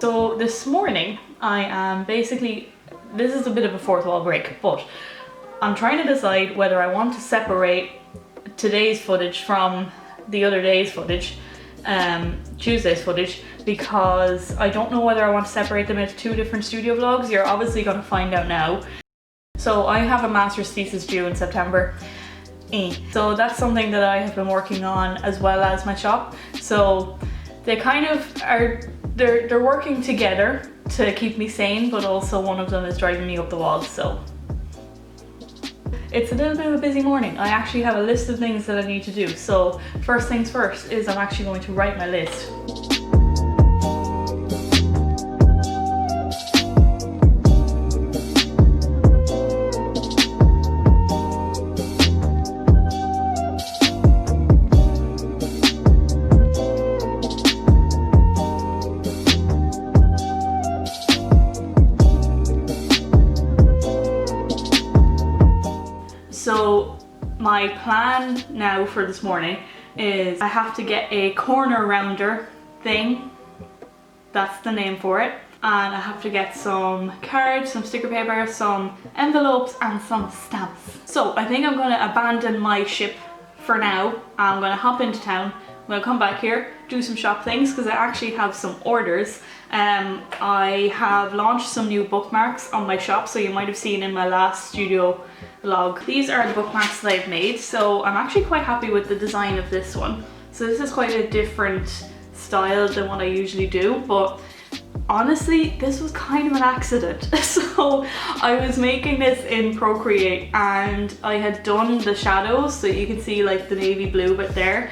So this morning I am basically, this is a bit of a fourth wall break, but I'm trying to decide whether I want to separate today's footage from the other day's footage, Tuesday's footage, because I don't know whether I want to separate them into two different studio vlogs. You're obviously going to find out now. So I have a master's thesis due in September. So that's something that I have been working on as well as my shop. So they kind of are, they're working together to keep me sane, but also one of them is driving me up the wall. So it's a little bit of a busy morning. I actually have a list of things that I need to do. So first things first is I'm actually going to write my list. So my plan now for this morning is I have to get a corner rounder thing, that's the name for it, and I have to get some cards, some sticker paper, some envelopes and some stamps. So I think I'm going to abandon my ship for now. I'm going to hop into town, I'm going to come back here, do some shop things because I actually have some orders. I have launched some new bookmarks on my shop, so you might have seen in my last studio vlog. These are the bookmarks that I've made, so I'm actually quite happy with the design of this one. So this is quite a different style than what I usually do, but honestly this was kind of an accident. So I was making this in Procreate and I had done the shadows, so you can see like the navy blue bit there.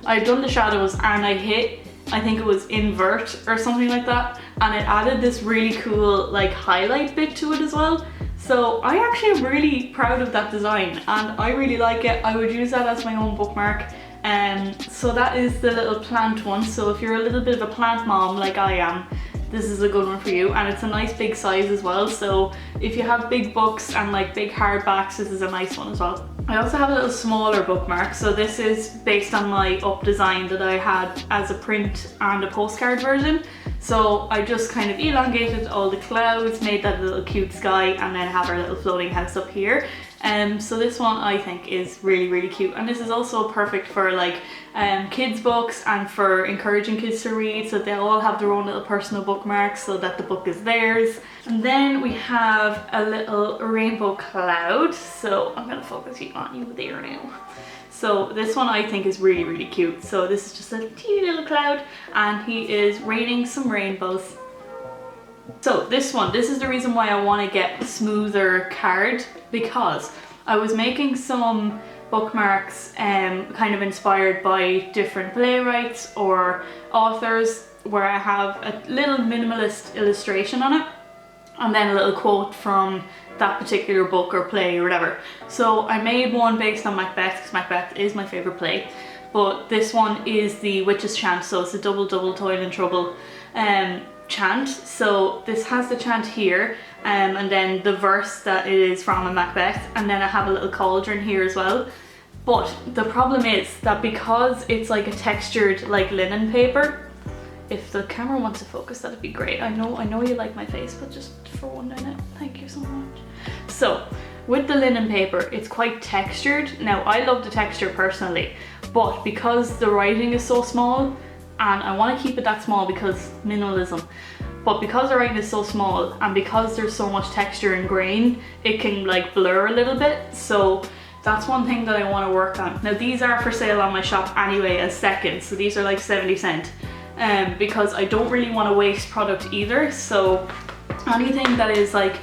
I had done the shadows and I hit, I think it was invert or something like that, and it added this really cool like highlight bit to it as well. So I actually am really proud of that design and I really like it. I would use that as my own bookmark. So that is the little plant one. So if you're a little bit of a plant mom like I am, this is a good one for you, and it's a nice big size as well. So if you have big books and like big hardbacks, this is a nice one as well. I also have a little smaller bookmark. So this is based on my up design that I had as a print and a postcard version. So I just kind of elongated all the clouds, made that little cute sky, and then have our little floating house up here. So this one I think is really cute, and this is also perfect for like kids books and for encouraging kids to read, so they all have their own little personal bookmarks so that the book is theirs. And then we have a little rainbow cloud, so I'm gonna focus on you there now. So this one I think is really cute. So this is just a teeny little cloud and he is raining some rainbows. So this is the reason why I want to get a smoother card, because I was making some bookmarks kind of inspired by different playwrights or authors where I have a little minimalist illustration on it and then a little quote from that particular book or play or whatever. So I made one based on Macbeth because Macbeth is my favourite play, but this one is the Witch's Chant, so it's a double toil and trouble chant. So this has the chant here and then the verse that it is from a Macbeth, and then I have a little cauldron here as well. But the problem is that because it's like a textured like linen paper, if the camera wants to focus that'd be great. I know you like my face, but just for 1 minute, thank you so much. So with the linen paper, it's quite textured. Now I love the texture personally, but because the writing is so small, and I want to keep it that small because minimalism, but because the writing is so small and because there's so much texture and grain, it can like blur a little bit. So that's one thing that I want to work on. Now these are for sale on my shop anyway as seconds, so these are like 70 cents. Because I don't really want to waste product either, so anything that is like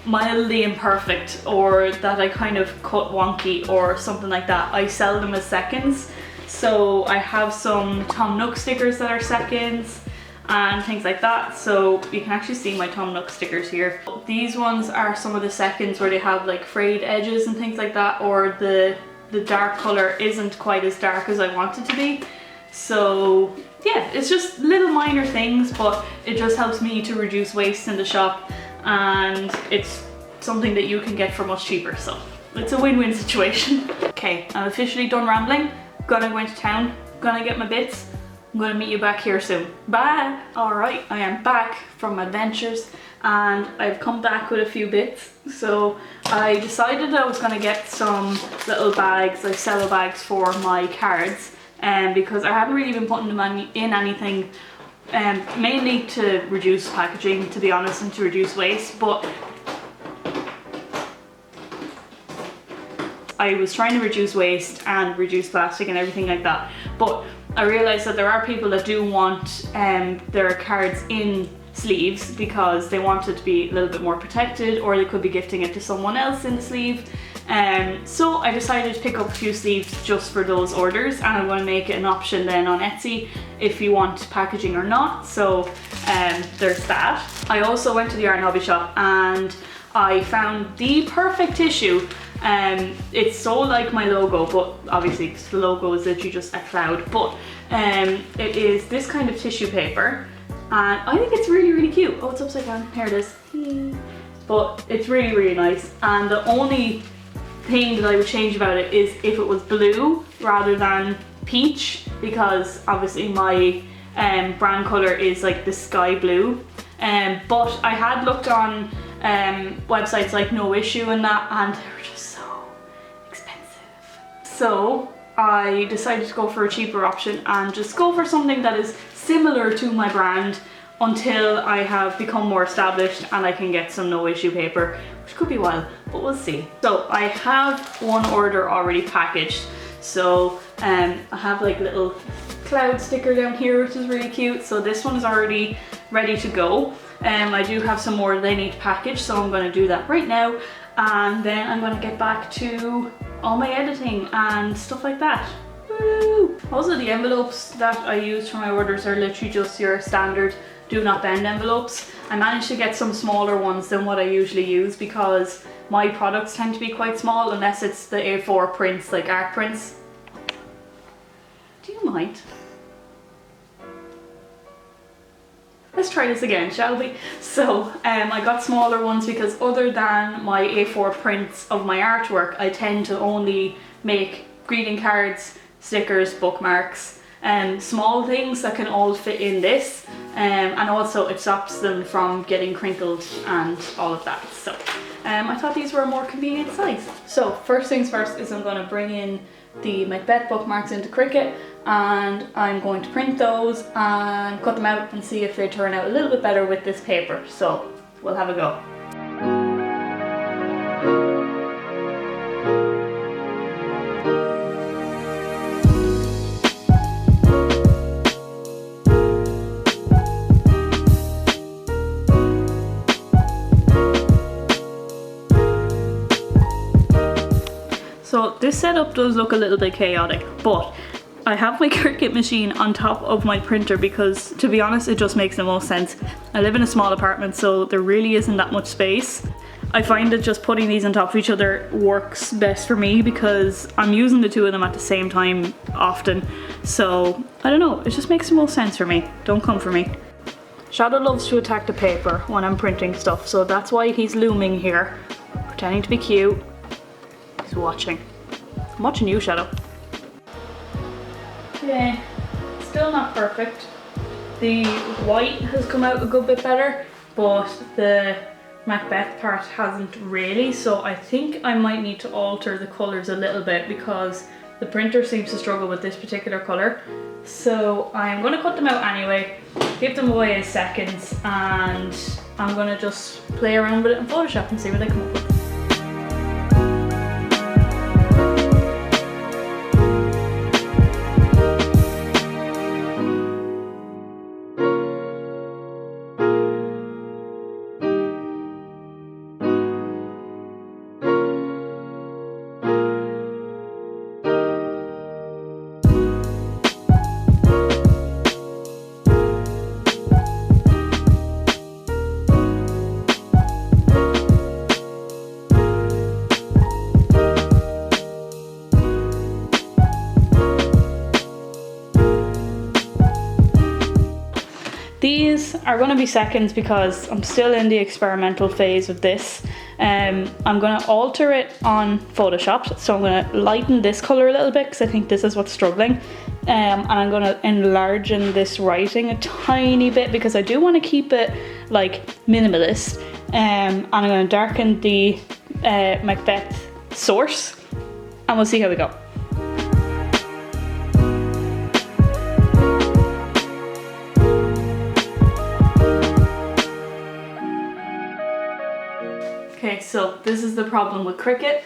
mildly imperfect or that I kind of cut wonky or something like that, I sell them as seconds. So I have some Tom Nook stickers that are seconds and things like that, so you can actually see my Tom Nook stickers here. These ones are some of the seconds where they have like frayed edges and things like that, or the dark colour isn't quite as dark as I want it to be. So yeah, it's just little minor things, but it just helps me to reduce waste in the shop, and it's something that you can get for much cheaper, so it's a win-win situation. Okay, I'm officially done rambling, gonna go into town, gonna get my bits, I'm gonna meet you back here soon. Bye! Alright, I am back from my adventures and I've come back with a few bits. So I decided I was gonna get some little bags, like cello bags for my cards, because I hadn't really been putting them in anything, mainly to reduce packaging, to be honest, and to reduce waste. But I was trying to reduce waste and reduce plastic and everything like that. But I realised that there are people that do want their cards in sleeves because they want it to be a little bit more protected, or they could be gifting it to someone else in the sleeve. So I decided to pick up a few sleeves just for those orders, and I'm going to make it an option then on Etsy if you want packaging or not. So there's that. I also went to the Art and Hobby shop and I found the perfect tissue. It's so like my logo, but obviously the logo is literally just a cloud, but it is this kind of tissue paper, and I think it's really cute. Oh, it's upside down, here it is. But it's really nice, and the only thing that I would change about it is if it was blue rather than peach, because obviously my brand colour is like the sky blue. But I had looked on websites like No Issue and that, and they were just so expensive. So I decided to go for a cheaper option and just go for something that is similar to my brand until I have become more established and I can get some No Issue paper, which could be a while, but we'll see. So I have one order already packaged. So I have like little cloud sticker down here, which is really cute. So this one is already ready to go. I do have some more that I need to package, so I'm going to do that right now, and then I'm going to get back to all my editing and stuff like that. Woo! Also, the envelopes that I use for my orders are literally just your standard do not bend envelopes. I managed to get some smaller ones than what I usually use because my products tend to be quite small, unless it's the A4 prints, like art prints. Do you mind? Let's try this again, shall we? So I got smaller ones because other than my A4 prints of my artwork, I tend to only make greeting cards, stickers, bookmarks, small things that can all fit in this, and also it stops them from getting crinkled and all of that. So I thought these were a more convenient size. So first things first is I'm going to bring in the Macbeth bookmarks into Cricut, and I'm going to print those and cut them out and see if they turn out a little bit better with this paper. So we'll have a go. So this setup does look a little bit chaotic, but I have my Cricut machine on top of my printer because, to be honest, it just makes the most sense. I live in a small apartment, so there really isn't that much space. I find that just putting these on top of each other works best for me because I'm using the two of them at the same time often. So I don't know, it just makes the most sense for me. Don't come for me. Shadow loves to attack the paper when I'm printing stuff, so that's why he's looming here, pretending to be cute. He's watching. I'm watching you, Shadow. Okay, still not perfect. The white has come out a good bit better, but the Macbeth part hasn't really, so I think I might need to alter the colours a little bit because the printer seems to struggle with this particular colour. So I'm going to cut them out anyway, give them away as seconds, and I'm going to just play around with it in Photoshop and see what I come up with. These are going to be seconds because I'm still in the experimental phase of this. I'm going to alter it on Photoshop, so I'm going to lighten this colour a little bit because I think this is what's struggling. and I'm going to enlarge in this writing a tiny bit because I do want to keep it like minimalist. And I'm going to darken the Macbeth source, and we'll see how we go. Okay, so this is the problem with Cricut.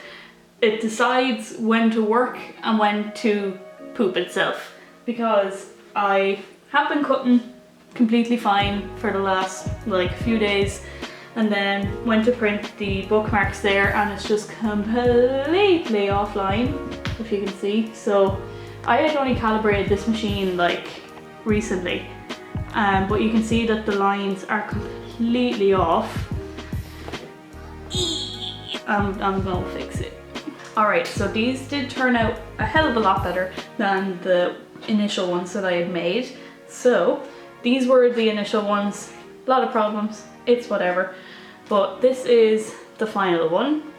It decides when to work and when to poop itself, because I have been cutting completely fine for the last like few days, and then went to print the bookmarks there and it's just completely offline, if you can see. So I had only calibrated this machine like recently, but you can see that the lines are completely off. I'm gonna fix it. Alright, so these did turn out a hell of a lot better than the initial ones that I had made. So these were the initial ones. A lot of problems, it's whatever. But this is the final one.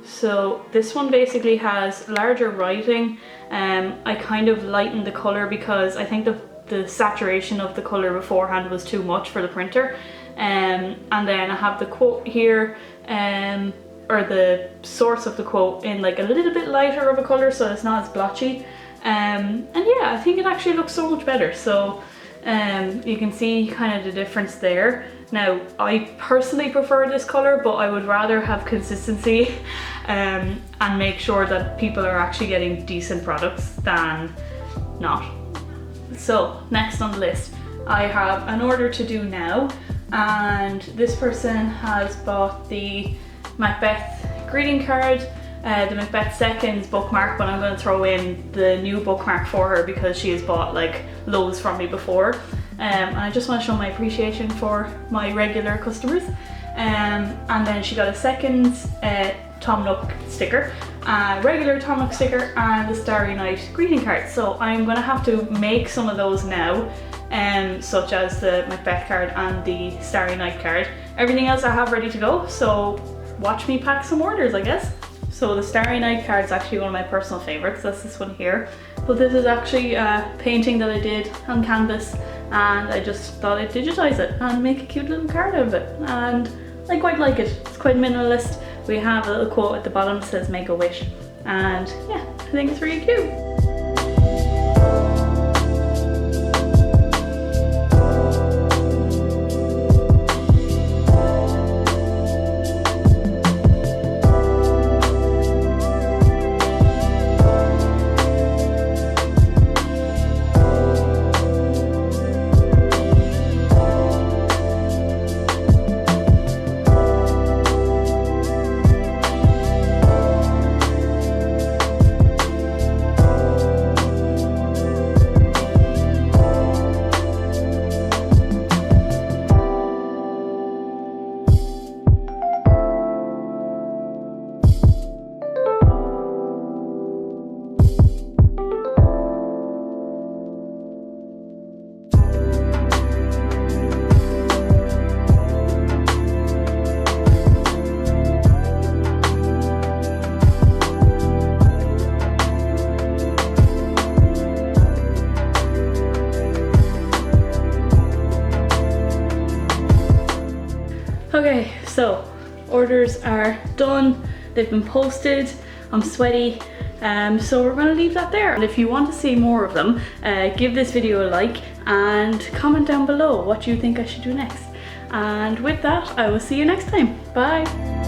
So this one basically has larger writing. I kind of lightened the colour because I think the saturation of the colour beforehand was too much for the printer. And then I have the quote here, or the source of the quote in like a little bit lighter of a colour so it's not as blotchy. And yeah, I think it actually looks so much better. So you can see kind of the difference there. Now, I personally prefer this colour, but I would rather have consistency and make sure that people are actually getting decent products than not. So next on the list, I have an order to do now, and this person has bought the Macbeth greeting card, the Macbeth Seconds bookmark, but I'm going to throw in the new bookmark for her because she has bought like loads from me before. And I just want to show my appreciation for my regular customers. And then she got a Seconds Tom Nook sticker, a regular Tom Nook sticker, and the Starry Night greeting card. So I'm going to have to make some of those now, such as the Macbeth card and the Starry Night card. Everything else I have ready to go, so watch me pack some orders, I guess. So the Starry Night card is actually one of my personal favorites. That's this one here. But this is actually a painting that I did on canvas, and I just thought I'd digitize it and make a cute little card out of it. And I quite like it. It's quite minimalist. We have a little quote at the bottom that says "Make a wish," and yeah, I think it's really cute. Okay, so orders are done, they've been posted, I'm sweaty, so we're going to leave that there. And if you want to see more of them, give this video a like and comment down below what you think I should do next. And with that, I will see you next time. Bye!